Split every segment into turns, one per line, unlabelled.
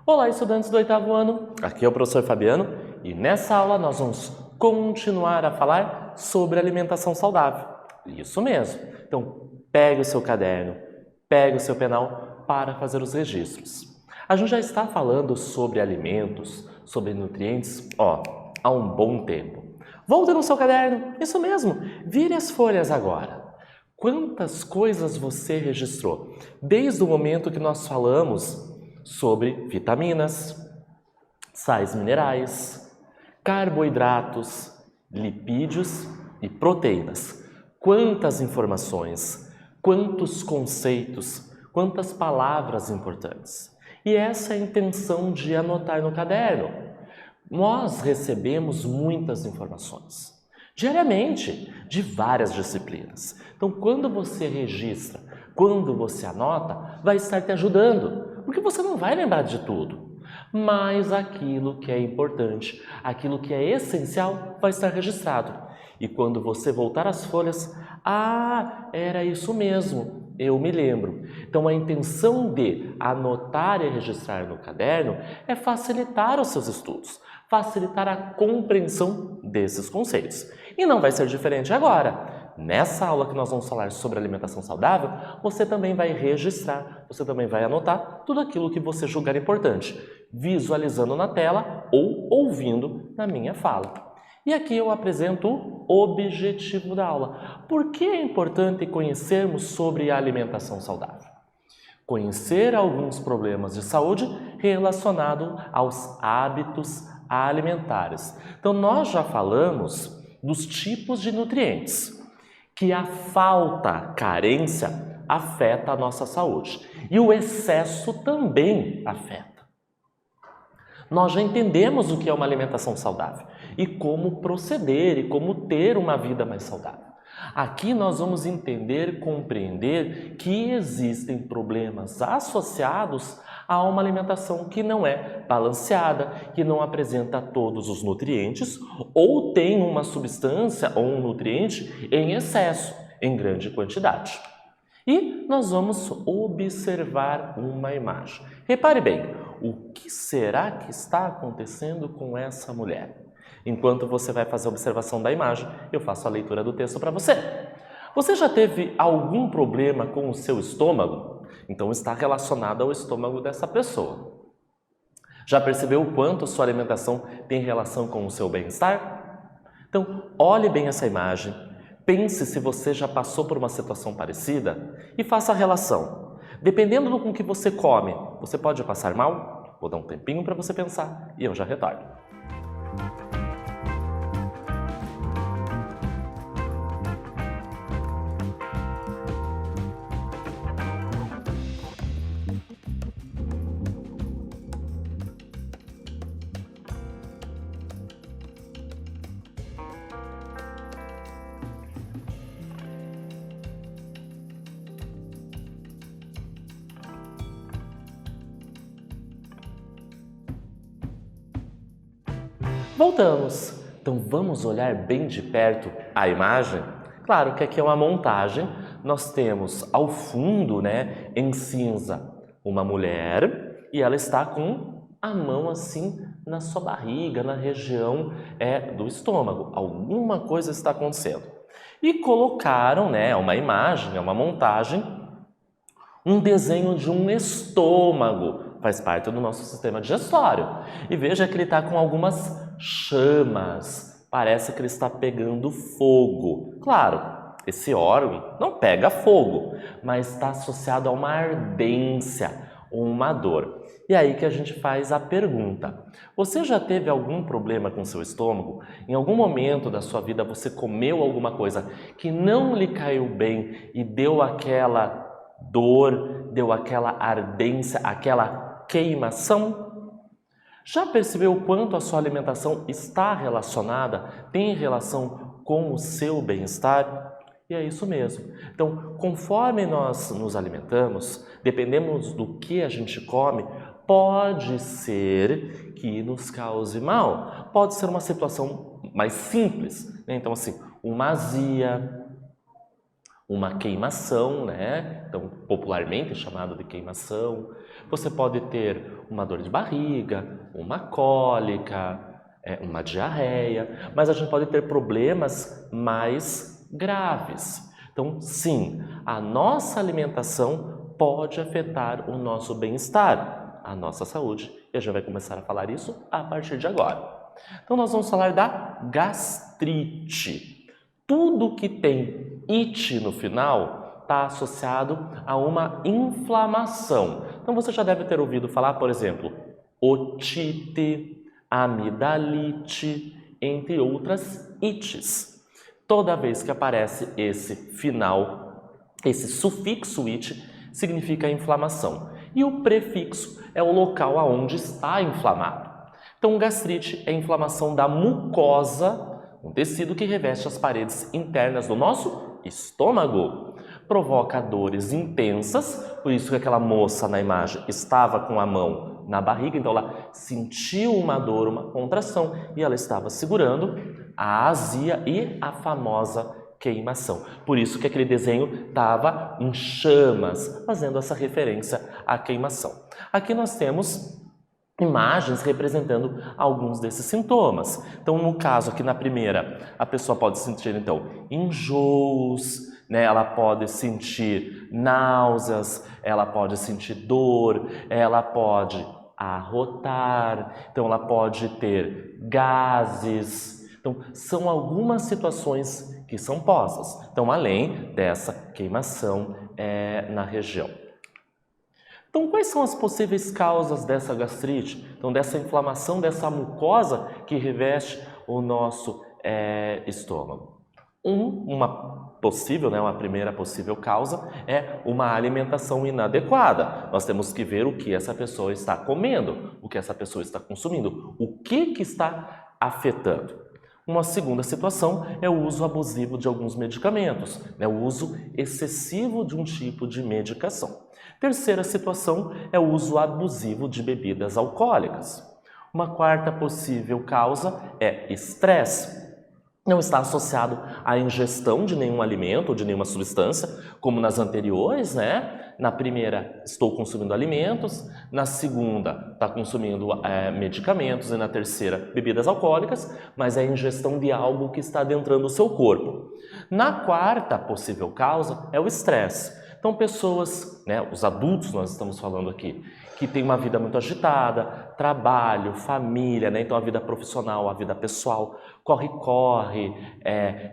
Olá, estudantes do 8º ano, aqui é o professor Fabiano e nessa aula nós vamos continuar a falar sobre alimentação saudável. Isso mesmo, então pegue o seu caderno, pegue o seu penal para fazer os registros. A gente já está falando sobre alimentos, sobre nutrientes, há um bom tempo. Volte no seu caderno, isso mesmo, vire as folhas agora. Quantas coisas você registrou? Desde o momento que nós falamos sobre vitaminas, sais minerais, carboidratos, lipídios e proteínas. Quantas informações, quantos conceitos, quantas palavras importantes. E essa é a intenção de anotar no caderno. Nós recebemos muitas informações, diariamente, de várias disciplinas. Então, quando você registra, quando você anota, vai estar te ajudando, porque você não vai lembrar de tudo. Mas aquilo que é importante, aquilo que é essencial, vai estar registrado. E quando você voltar às folhas, era isso mesmo, eu me lembro. Então, a intenção de anotar e registrar no caderno é facilitar os seus estudos, facilitar a compreensão desses conceitos. E não vai ser diferente agora. Nessa aula que nós vamos falar sobre alimentação saudável, você também vai registrar, você também vai anotar tudo aquilo que você julgar importante, visualizando na tela ou ouvindo na minha fala. E aqui eu apresento o objetivo da aula. Por que é importante conhecermos sobre a alimentação saudável? Conhecer alguns problemas de saúde relacionados aos hábitos alimentares. Então, nós já falamos dos tipos de nutrientes, que a falta, carência, afeta a nossa saúde. E o excesso também afeta. Nós já entendemos o que é uma alimentação saudável e como proceder e como ter uma vida mais saudável. Aqui nós vamos entender, compreender que existem problemas associados a uma alimentação que não é balanceada, que não apresenta todos os nutrientes ou tem uma substância ou um nutriente em excesso, em grande quantidade. E nós vamos observar uma imagem. Repare bem, o que será que está acontecendo com essa mulher? Enquanto você vai fazer a observação da imagem, eu faço a leitura do texto para você. Você já teve algum problema com o seu estômago? Então está relacionado ao estômago dessa pessoa. Já percebeu o quanto sua alimentação tem relação com o seu bem-estar? Então, olhe bem essa imagem, pense se você já passou por uma situação parecida e faça a relação. Dependendo do com que você come, você pode passar mal? Vou dar um tempinho para você pensar e eu já retorno. Voltamos. Então vamos olhar bem de perto a imagem? Claro que aqui é uma montagem. Nós temos ao fundo, em cinza, uma mulher e ela está com a mão assim na sua barriga, na região do estômago. Alguma coisa está acontecendo. E colocaram, uma imagem, uma montagem, um desenho de um estômago. Faz parte do nosso sistema digestório. E veja que ele está com algumas chamas. Parece que ele está pegando fogo. Claro, esse órgão não pega fogo, mas está associado a uma ardência, uma dor. E aí que a gente faz a pergunta. Você já teve algum problema com seu estômago? Em algum momento da sua vida você comeu alguma coisa que não lhe caiu bem e deu aquela dor, deu aquela ardência, aquela queimação? Já percebeu o quanto a sua alimentação está relacionada, tem relação com o seu bem-estar? E é isso mesmo. Então, conforme nós nos alimentamos, dependemos do que a gente come, pode ser que nos cause mal. Pode ser uma situação mais simples, Então, assim, uma azia, uma queimação, né? Então, popularmente chamado de queimação. Você pode ter uma dor de barriga, uma cólica, uma diarreia, mas a gente pode ter problemas mais graves. Então, sim, a nossa alimentação pode afetar o nosso bem-estar, a nossa saúde, e a gente vai começar a falar isso a partir de agora. Então, nós vamos falar da gastrite. Tudo que tem ite no final está associado a uma inflamação. Então, você já deve ter ouvido falar, por exemplo, otite, amidalite, entre outras ites. Toda vez que aparece esse final, esse sufixo ite, significa inflamação. E o prefixo é o local aonde está inflamado. Então, gastrite é a inflamação da mucosa, um tecido que reveste as paredes internas do nosso estômago. Provoca dores intensas, por isso que aquela moça na imagem estava com a mão na barriga, então ela sentiu uma dor, uma contração, e ela estava segurando a azia e a famosa queimação. Por isso que aquele desenho estava em chamas, fazendo essa referência à queimação. Aqui nós temos imagens representando alguns desses sintomas. Então, no caso aqui na primeira, a pessoa pode sentir então enjoos, né? Ela pode sentir náuseas, ela pode sentir dor, ela pode arrotar, então ela pode ter gases. Então, são algumas situações que são postas. Então, além dessa queimação na região. Então, quais são as possíveis causas dessa gastrite? Então, dessa inflamação, dessa mucosa que reveste o nosso estômago? Uma primeira possível causa é uma alimentação inadequada. Nós temos que ver o que essa pessoa está comendo, o que essa pessoa está consumindo, o que está afetando. Uma segunda situação é o uso abusivo de alguns medicamentos, né? O uso excessivo de um tipo de medicação. Terceira situação é o uso abusivo de bebidas alcoólicas. Uma quarta possível causa é estresse. Não está associado à ingestão de nenhum alimento ou de nenhuma substância, como nas anteriores, né? Na primeira, estou consumindo alimentos, na segunda, está consumindo medicamentos e na terceira, bebidas alcoólicas, mas é a ingestão de algo que está adentrando o seu corpo. Na quarta possível causa é o estresse. Então, pessoas, né, os adultos nós estamos falando aqui, que têm uma vida muito agitada, trabalho, família, né, então a vida profissional, a vida pessoal, corre-corre,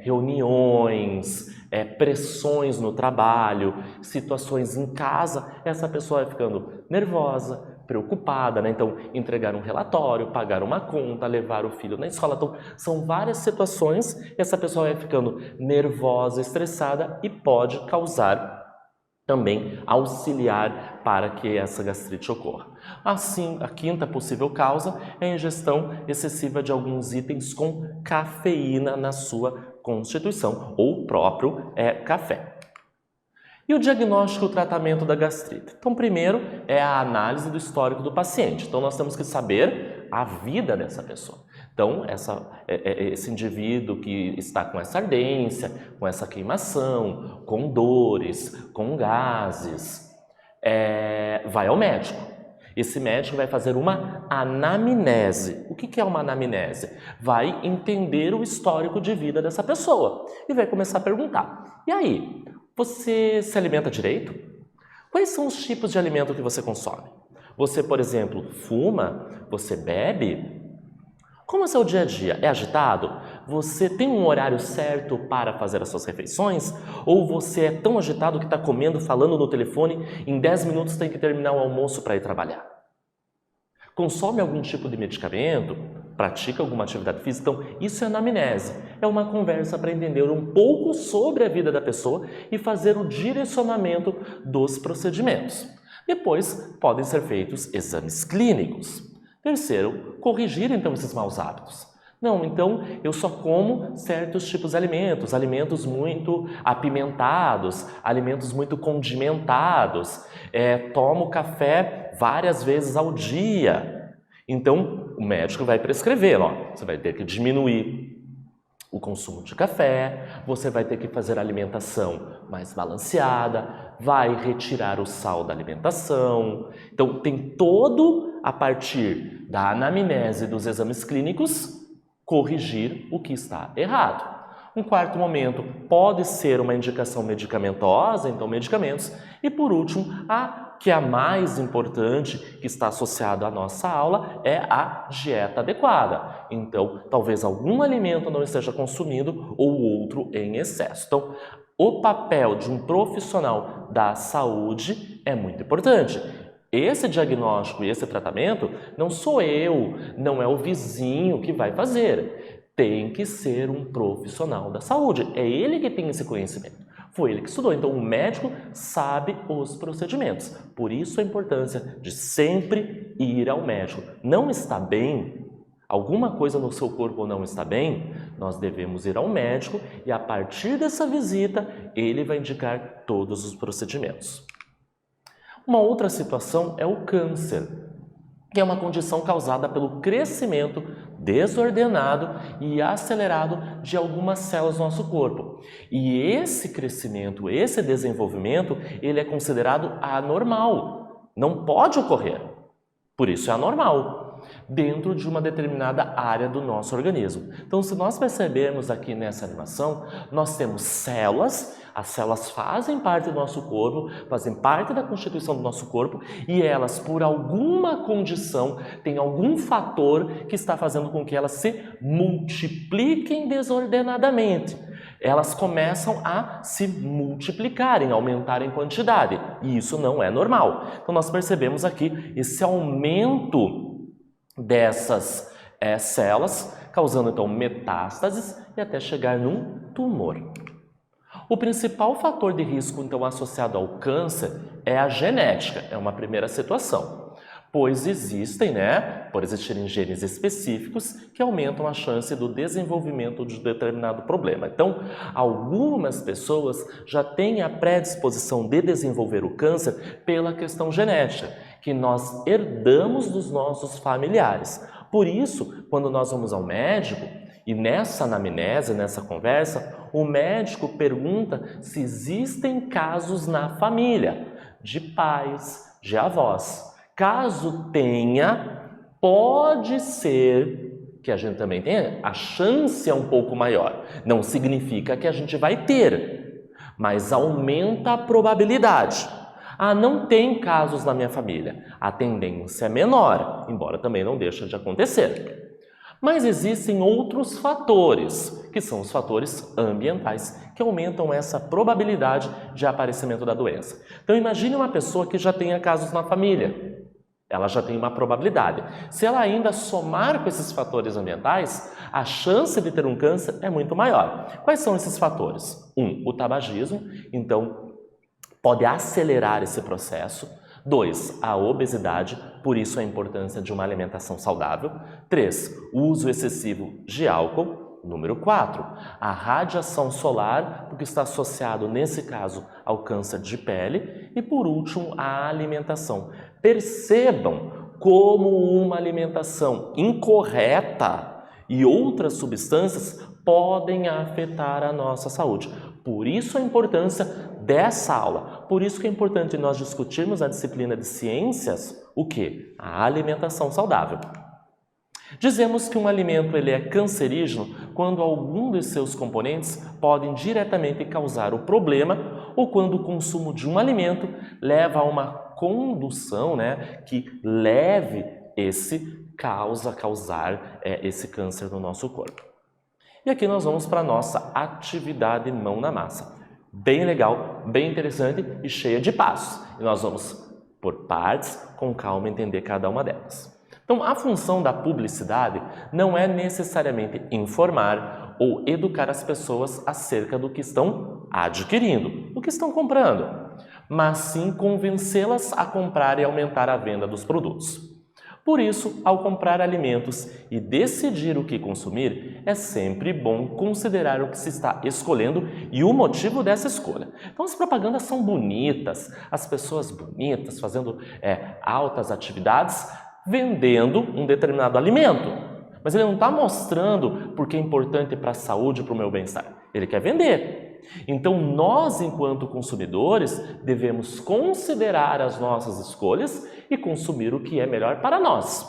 reuniões, pressões no trabalho, situações em casa, essa pessoa vai ficando nervosa, preocupada, né? Então, entregar um relatório, pagar uma conta, levar o filho na escola. Então, são várias situações e essa pessoa vai ficando nervosa, estressada e pode causar também auxiliar para que essa gastrite ocorra. Assim, a quinta possível causa é a ingestão excessiva de alguns itens com cafeína na sua constituição, ou o próprio café. E o diagnóstico e o tratamento da gastrite? Então, primeiro é a análise do histórico do paciente. Então, nós temos que saber a vida dessa pessoa. Então, esse indivíduo que está com essa ardência, com essa queimação, com dores, com gases, vai ao médico. Esse médico vai fazer uma anamnese. O que é uma anamnese? Vai entender o histórico de vida dessa pessoa e vai começar a perguntar: e aí, você se alimenta direito? Quais são os tipos de alimento que você consome? Você, por exemplo, fuma? Você bebe? Como é o seu dia a dia? É agitado? Você tem um horário certo para fazer as suas refeições? Ou você é tão agitado que está comendo, falando no telefone, em 10 minutos tem que terminar o almoço para ir trabalhar? Consome algum tipo de medicamento? Pratica alguma atividade física? Então, isso é anamnese. É uma conversa para entender um pouco sobre a vida da pessoa e fazer o direcionamento dos procedimentos. Depois, podem ser feitos exames clínicos. Terceiro, corrigir então esses maus hábitos. Não, então eu só como certos tipos de alimentos, alimentos muito apimentados, alimentos muito condimentados, tomo café várias vezes ao dia. Então, o médico vai prescrever, ó, você vai ter que diminuir o consumo de café, você vai ter que fazer a alimentação mais balanceada, vai retirar o sal da alimentação. Então, tem todo, a partir da anamnese dos exames clínicos, corrigir o que está errado. Um quarto momento pode ser uma indicação medicamentosa, então medicamentos. E por último, que é a mais importante, que está associada à nossa aula, é a dieta adequada. Então, talvez algum alimento não esteja consumindo ou outro em excesso. Então, o papel de um profissional da saúde é muito importante. Esse diagnóstico e esse tratamento não sou eu, não é o vizinho que vai fazer. Tem que ser um profissional da saúde. É ele que tem esse conhecimento. Foi ele que estudou. Então, o médico sabe os procedimentos. Por isso, a importância de sempre ir ao médico. Não está bem? Alguma coisa no seu corpo não está bem? Nós devemos ir ao médico e, a partir dessa visita, ele vai indicar todos os procedimentos. Uma outra situação é o câncer, que é uma condição causada pelo crescimento desordenado e acelerado de algumas células do nosso corpo. E esse crescimento, esse desenvolvimento, ele é considerado anormal. Não pode ocorrer. Por isso é anormal, dentro de uma determinada área do nosso organismo. Então, se nós percebermos aqui nessa animação, nós temos células. As células fazem parte do nosso corpo, fazem parte da constituição do nosso corpo e elas, por alguma condição, têm algum fator que está fazendo com que elas se multipliquem desordenadamente. Elas começam a se multiplicarem, aumentar em quantidade e isso não é normal. Então, nós percebemos aqui esse aumento dessas células, causando então metástases e até chegar num tumor. O principal fator de risco, então, associado ao câncer é a genética, é uma primeira situação, pois existem, por existirem genes específicos que aumentam a chance do desenvolvimento de um determinado problema. Então, algumas pessoas já têm a predisposição de desenvolver o câncer pela questão genética, que nós herdamos dos nossos familiares. Por isso, quando nós vamos ao médico, e nessa anamnese, nessa conversa, o médico pergunta se existem casos na família, de pais, de avós. Caso tenha, pode ser que a gente também tenha, a chance é um pouco maior. Não significa que a gente vai ter, mas aumenta a probabilidade. Não tem casos na minha família. A tendência é menor, embora também não deixe de acontecer. Mas existem outros fatores, que são os fatores ambientais, que aumentam essa probabilidade de aparecimento da doença. Então, imagine uma pessoa que já tenha casos na família. Ela já tem uma probabilidade. Se ela ainda somar com esses fatores ambientais, a chance de ter um câncer é muito maior. Quais são esses fatores? 1. O tabagismo, então, pode acelerar esse processo. 2. A obesidade, por isso a importância de uma alimentação saudável. 3. O uso excessivo de álcool. Número 4. A radiação solar, porque está associado, nesse caso, ao câncer de pele. E, por último, a alimentação. Percebam como uma alimentação incorreta e outras substâncias podem afetar a nossa saúde. Por isso a importância dessa aula. Por isso que é importante nós discutirmos na disciplina de ciências o quê? A alimentação saudável. Dizemos que um alimento ele é cancerígeno quando algum de seus componentes podem diretamente causar o problema ou quando o consumo de um alimento leva a uma condução que leve causar esse câncer no nosso corpo. E aqui nós vamos para a nossa atividade mão na massa. Bem legal, bem interessante e cheia de passos. E nós vamos, por partes, com calma, entender cada uma delas. Então, a função da publicidade não é necessariamente informar ou educar as pessoas acerca do que estão adquirindo, do que estão comprando, mas sim convencê-las a comprar e aumentar a venda dos produtos. Por isso, ao comprar alimentos e decidir o que consumir, é sempre bom considerar o que se está escolhendo e o motivo dessa escolha. Então, as propagandas são bonitas, as pessoas bonitas fazendo altas atividades, vendendo um determinado alimento. Mas ele não está mostrando porque é importante para a saúde e para o meu bem-estar. Ele quer vender. Então, nós, enquanto consumidores, devemos considerar as nossas escolhas e consumir o que é melhor para nós.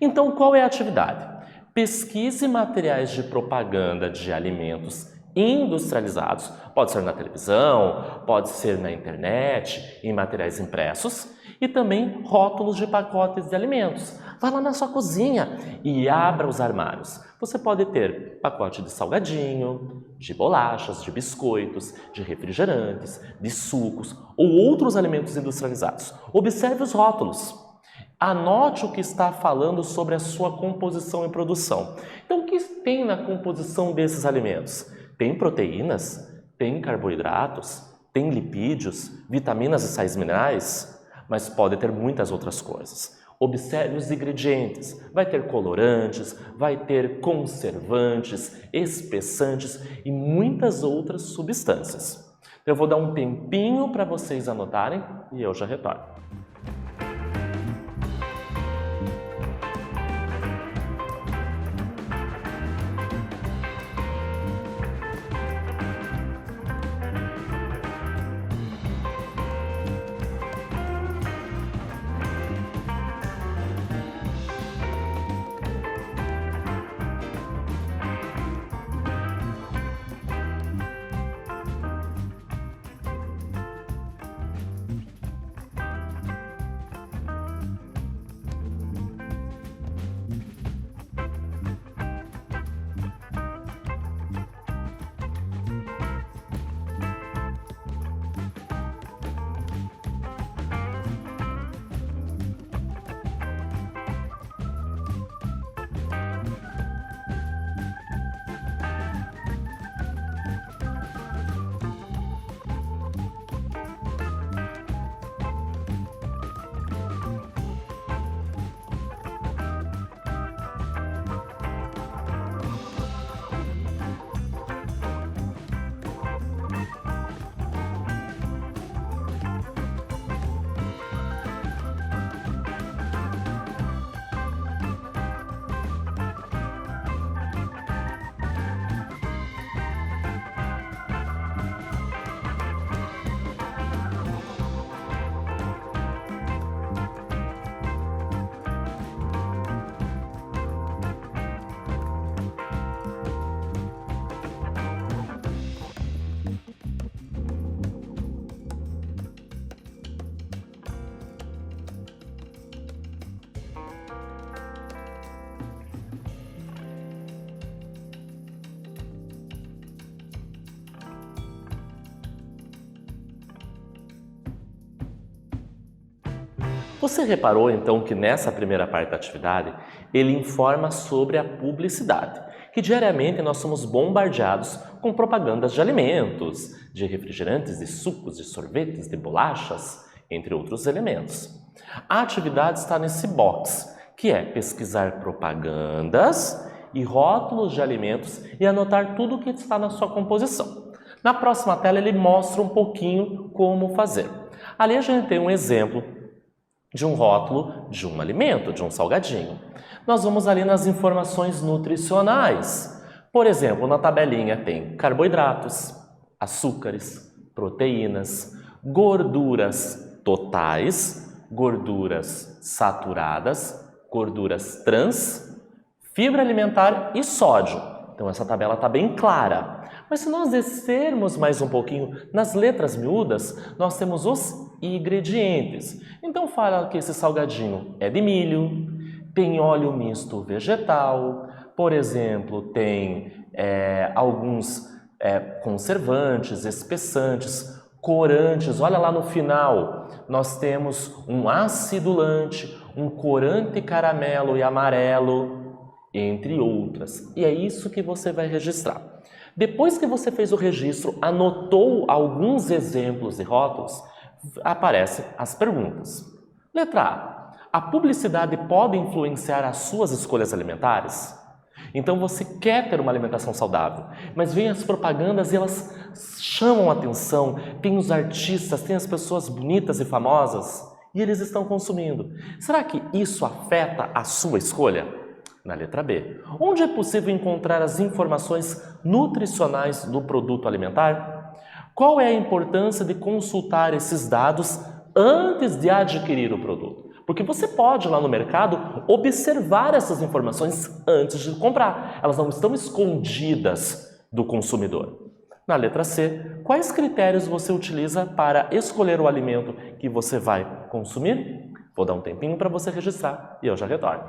Então, qual é a atividade? Pesquise materiais de propaganda de alimentos industrializados, pode ser na televisão, pode ser na internet, em materiais impressos, e também rótulos de pacotes de alimentos. Vá lá na sua cozinha e abra os armários. Você pode ter pacote de salgadinho, de bolachas, de biscoitos, de refrigerantes, de sucos ou outros alimentos industrializados. Observe os rótulos. Anote o que está falando sobre a sua composição e produção. Então, o que tem na composição desses alimentos? Tem proteínas, tem carboidratos, tem lipídios, vitaminas e sais minerais, mas pode ter muitas outras coisas. Observe os ingredientes. Vai ter colorantes, vai ter conservantes, espessantes e muitas outras substâncias. Eu vou dar um tempinho para vocês anotarem e eu já retorno. Você reparou então que nessa primeira parte da atividade ele informa sobre a publicidade, que diariamente nós somos bombardeados com propagandas de alimentos, de refrigerantes, de sucos, de sorvetes, de bolachas, entre outros elementos. A atividade está nesse box, que é pesquisar propagandas e rótulos de alimentos e anotar tudo o que está na sua composição. Na próxima tela ele mostra um pouquinho como fazer. Ali a gente tem um exemplo de um rótulo de um alimento, de um salgadinho. Nós vamos ali nas informações nutricionais. Por exemplo, na tabelinha tem carboidratos, açúcares, proteínas, gorduras totais, gorduras saturadas, gorduras trans, fibra alimentar e sódio. Então essa tabela está bem clara. Mas se nós descermos mais um pouquinho nas letras miúdas, nós temos os ingredientes. Então fala que esse salgadinho é de milho, tem óleo misto vegetal, por exemplo, tem alguns conservantes, espessantes, corantes. Olha lá no final, nós temos um acidulante, um corante caramelo e amarelo, entre outras. E é isso que você vai registrar. Depois que você fez o registro, anotou alguns exemplos de rótulos, aparecem as perguntas. Letra A. A publicidade pode influenciar as suas escolhas alimentares? Então você quer ter uma alimentação saudável, mas vem as propagandas e elas chamam a atenção, tem os artistas, tem as pessoas bonitas e famosas e eles estão consumindo. Será que isso afeta a sua escolha? Na letra B, onde é possível encontrar as informações nutricionais do produto alimentar? Qual é a importância de consultar esses dados antes de adquirir o produto? Porque você pode lá no mercado observar essas informações antes de comprar. Elas não estão escondidas do consumidor. Na letra C, quais critérios você utiliza para escolher o alimento que você vai consumir? Vou dar um tempinho para você registrar e eu já retorno.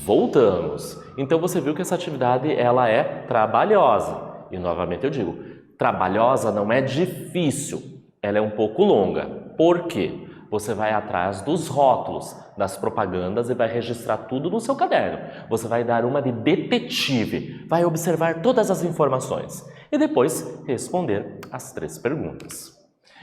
Voltamos. Então você viu que essa atividade ela é trabalhosa. E novamente eu digo, trabalhosa não é difícil, ela é um pouco longa. Por quê? Você vai atrás dos rótulos, das propagandas e vai registrar tudo no seu caderno. Você vai dar uma de detetive, vai observar todas as informações e depois responder as 3 perguntas.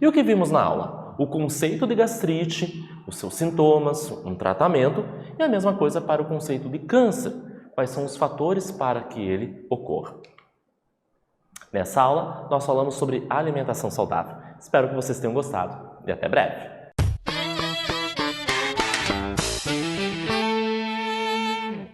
E o que vimos na aula? O conceito de gastrite, os seus sintomas, um tratamento e a mesma coisa para o conceito de câncer. Quais são os fatores para que ele ocorra? Nessa aula, nós falamos sobre alimentação saudável. Espero que vocês tenham gostado e até breve!